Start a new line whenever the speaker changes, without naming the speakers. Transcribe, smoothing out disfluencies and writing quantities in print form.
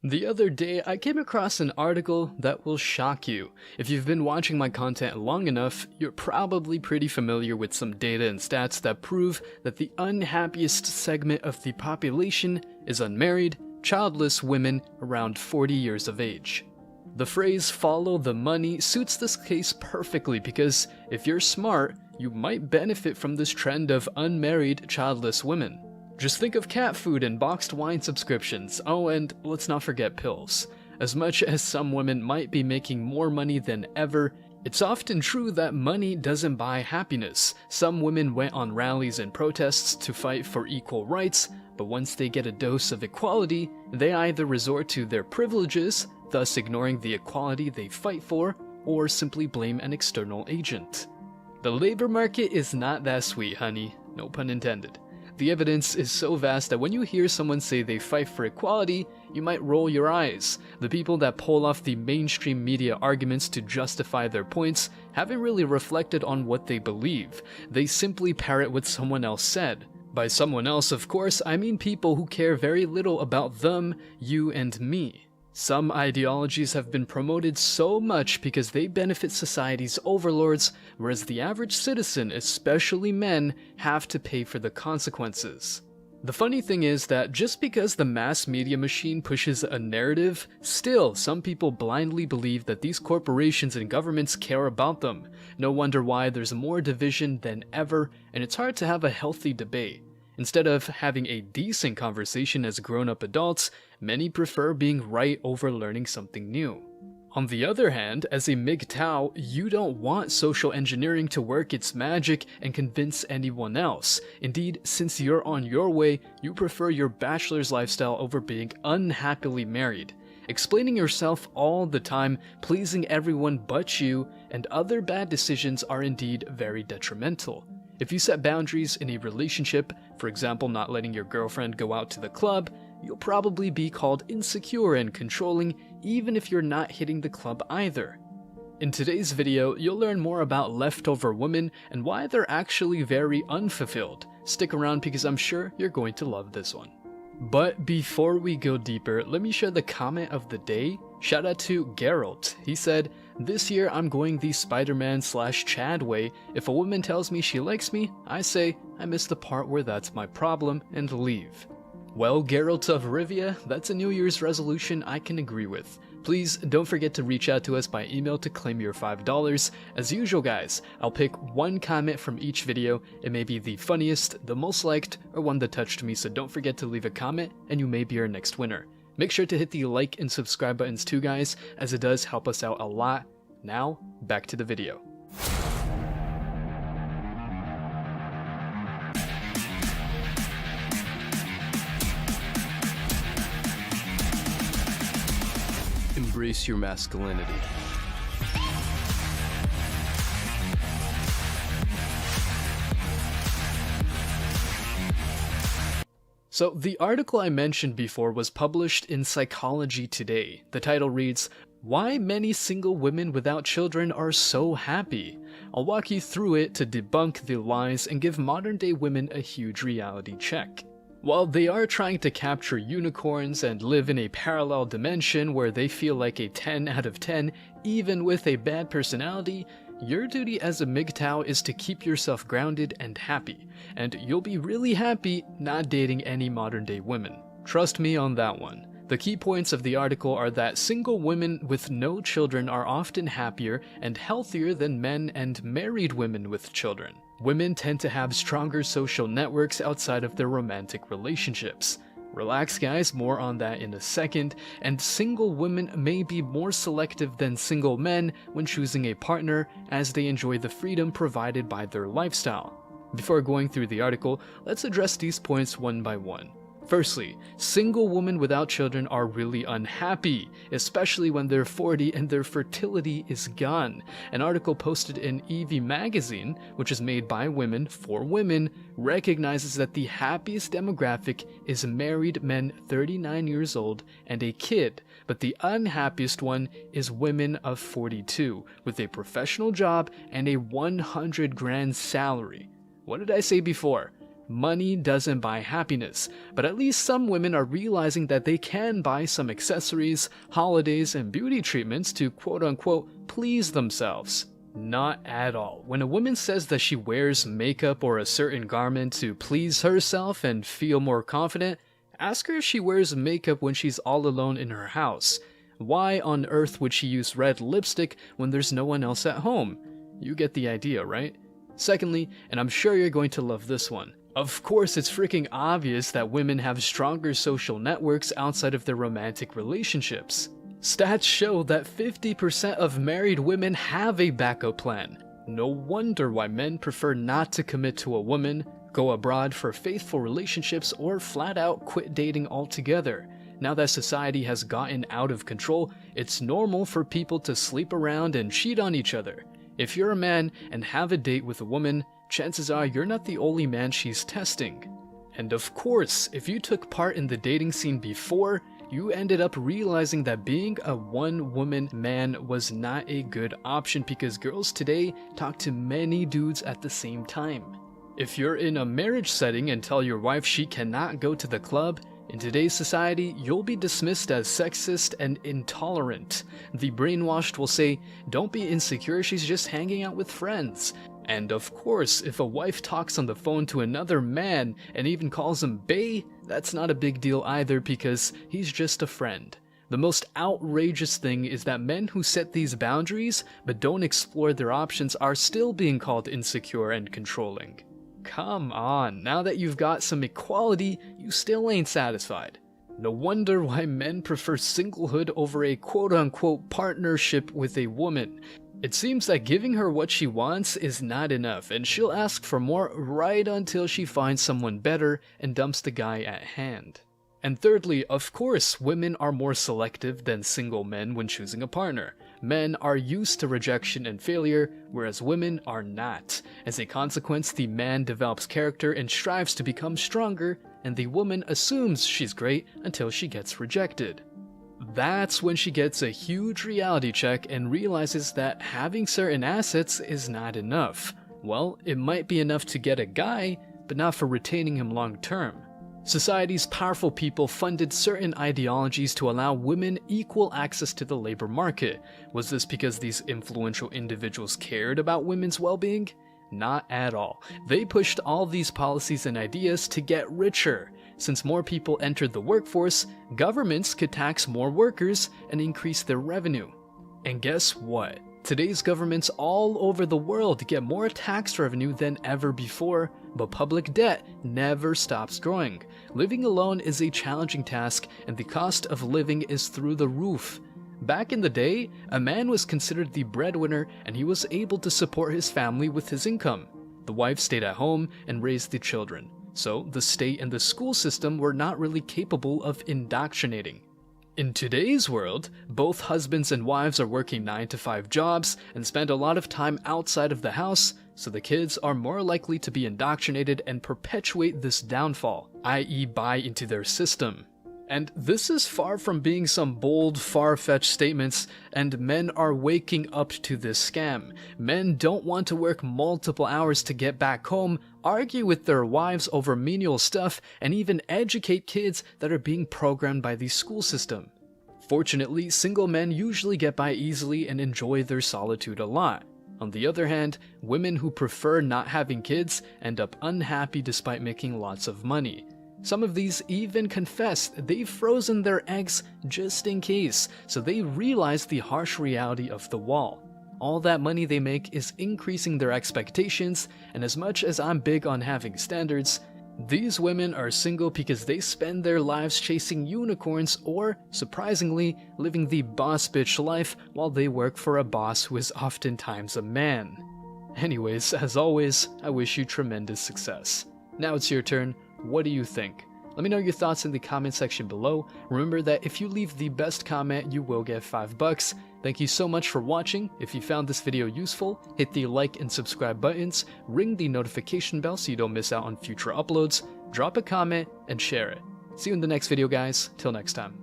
The other day, I came across an article that will shock you. If you've been watching my content long enough, you're probably pretty familiar with some data and stats that prove that the unhappiest segment of the population is unmarried, childless women around 40 years of age. The phrase "follow the money" suits this case perfectly because if you're smart, you might benefit from this trend of unmarried, childless women. Just think of cat food and boxed wine subscriptions. Oh, and let's not forget pills. As much as some women might be making more money than ever, it's often true that money doesn't buy happiness. Some women went on rallies and protests to fight for equal rights, but once they get a dose of equality, they either resort to their privileges, thus ignoring the equality they fight for, or simply blame an external agent. The labor market is not that sweet, honey. No pun intended. The evidence is so vast that when you hear someone say they fight for equality, you might roll your eyes. The people that pull off the mainstream media arguments to justify their points haven't really reflected on what they believe. They simply parrot what someone else said. By someone else, of course, I mean people who care very little about them, you, and me. Some ideologies have been promoted so much because they benefit society's overlords, whereas the average citizen, especially men, have to pay for the consequences. The funny thing is that just because the mass media machine pushes a narrative, still some people blindly believe that these corporations and governments care about them. No wonder why there's more division than ever, and it's hard to have a healthy debate. Instead of having a decent conversation as grown-up adults, many prefer being right over learning something new. On the other hand, as a MGTOW, you don't want social engineering to work its magic and convince anyone else. Indeed, since you're on your way, you prefer your bachelor's lifestyle over being unhappily married. Explaining yourself all the time, pleasing everyone but you, and other bad decisions are indeed very detrimental. If you set boundaries in a relationship, for example not letting your girlfriend go out to the club, you'll probably be called insecure and controlling even if you're not hitting the club either. In today's video, you'll learn more about leftover women and why they're actually very unfulfilled. Stick around because I'm sure you're going to love this one. But before we go deeper, let me share the comment of the day. Shout out to Geralt. He said, "This year I'm going the Spider-Man/Chad way. If a woman tells me she likes me, I say, I miss the part where that's my problem, and leave." Well, Geralt of Rivia, that's a New Year's resolution I can agree with. Please don't forget to reach out to us by email to claim your $5. As usual guys, I'll pick one comment from each video. It may be the funniest, the most liked, or one that touched me, so don't forget to leave a comment and you may be our next winner. Make sure to hit the like and subscribe buttons too guys, as it does help us out a lot. Now, back to the video. Embrace your masculinity. So, the article I mentioned before was published in Psychology Today. The title reads, "Why Many Single Women Without Children Are So Happy." I'll walk you through it to debunk the lies and give modern-day women a huge reality check. While they are trying to capture unicorns and live in a parallel dimension where they feel like a 10 out of 10, even with a bad personality, your duty as a MGTOW is to keep yourself grounded and happy, and you'll be really happy not dating any modern-day women. Trust me on that one. The key points of the article are that single women with no children are often happier and healthier than men and married women with children. Women tend to have stronger social networks outside of their romantic relationships. Relax guys, more on that in a second. And single women may be more selective than single men when choosing a partner, as they enjoy the freedom provided by their lifestyle. Before going through the article, let's address these points one by one. Firstly, single women without children are really unhappy, especially when they're 40 and their fertility is gone. An article posted in Evie magazine, which is made by women for women, recognizes that the happiest demographic is married men 39 years old and a kid, but the unhappiest one is women of 42 with a professional job and a 100 grand salary. What did I say before? Money doesn't buy happiness, but at least some women are realizing that they can buy some accessories, holidays, and beauty treatments to quote-unquote please themselves. Not at all. When a woman says that she wears makeup or a certain garment to please herself and feel more confident, ask her if she wears makeup when she's all alone in her house. Why on earth would she use red lipstick when there's no one else at home? You get the idea, right? Secondly, and I'm sure you're going to love this one, of course it's freaking obvious that women have stronger social networks outside of their romantic relationships. Stats show that 50% of married women have a backup plan. No wonder why men prefer not to commit to a woman, go abroad for faithful relationships, or flat out quit dating altogether. Now that society has gotten out of control, it's normal for people to sleep around and cheat on each other. If you're a man and have a date with a woman, chances are you're not the only man she's testing. And of course, if you took part in the dating scene before, you ended up realizing that being a one-woman man was not a good option because girls today talk to many dudes at the same time. If you're in a marriage setting and tell your wife she cannot go to the club, in today's society, you'll be dismissed as sexist and intolerant. The brainwashed will say, "Don't be insecure, she's just hanging out with friends." And of course, if a wife talks on the phone to another man and even calls him bae, that's not a big deal either because he's just a friend. The most outrageous thing is that men who set these boundaries but don't explore their options are still being called insecure and controlling. Come on, now that you've got some equality, you still ain't satisfied. No wonder why men prefer singlehood over a quote-unquote partnership with a woman. It seems that giving her what she wants is not enough, and she'll ask for more right until she finds someone better and dumps the guy at hand. And thirdly, of course, women are more selective than single men when choosing a partner. Men are used to rejection and failure, whereas women are not. As a consequence, the man develops character and strives to become stronger, and the woman assumes she's great until she gets rejected. That's when she gets a huge reality check and realizes that having certain assets is not enough. Well, it might be enough to get a guy, but not for retaining him long term. Society's powerful people funded certain ideologies to allow women equal access to the labor market. Was this because these influential individuals cared about women's well-being? Not at all. They pushed all these policies and ideas to get richer. Since more people entered the workforce, governments could tax more workers and increase their revenue. And guess what? Today's governments all over the world get more tax revenue than ever before, but public debt never stops growing. Living alone is a challenging task, and the cost of living is through the roof. Back in the day, a man was considered the breadwinner and he was able to support his family with his income. The wife stayed at home and raised the children. So the state and the school system were not really capable of indoctrinating. In today's world, both husbands and wives are working 9-to-5 jobs and spend a lot of time outside of the house, so the kids are more likely to be indoctrinated and perpetuate this downfall, i.e. buy into their system. And this is far from being some bold, far-fetched statements, and men are waking up to this scam. Men don't want to work multiple hours to get back home, argue with their wives over menial stuff, and even educate kids that are being programmed by the school system. Fortunately, single men usually get by easily and enjoy their solitude a lot. On the other hand, women who prefer not having kids end up unhappy despite making lots of money. Some of these even confess they've frozen their eggs just in case, so they realize the harsh reality of the wall. All that money they make is increasing their expectations, and as much as I'm big on having standards, these women are single because they spend their lives chasing unicorns or, surprisingly, living the boss bitch life while they work for a boss who is oftentimes a man. Anyways, as always, I wish you tremendous success. Now it's your turn. What do you think? Let me know your thoughts in the comment section below. Remember that if you leave the best comment, you will get $5. Thank you so much for watching. If you found this video useful, hit the like and subscribe buttons, ring the notification bell so you don't miss out on future uploads, drop a comment, and share it. See you in the next video, guys. Till next time.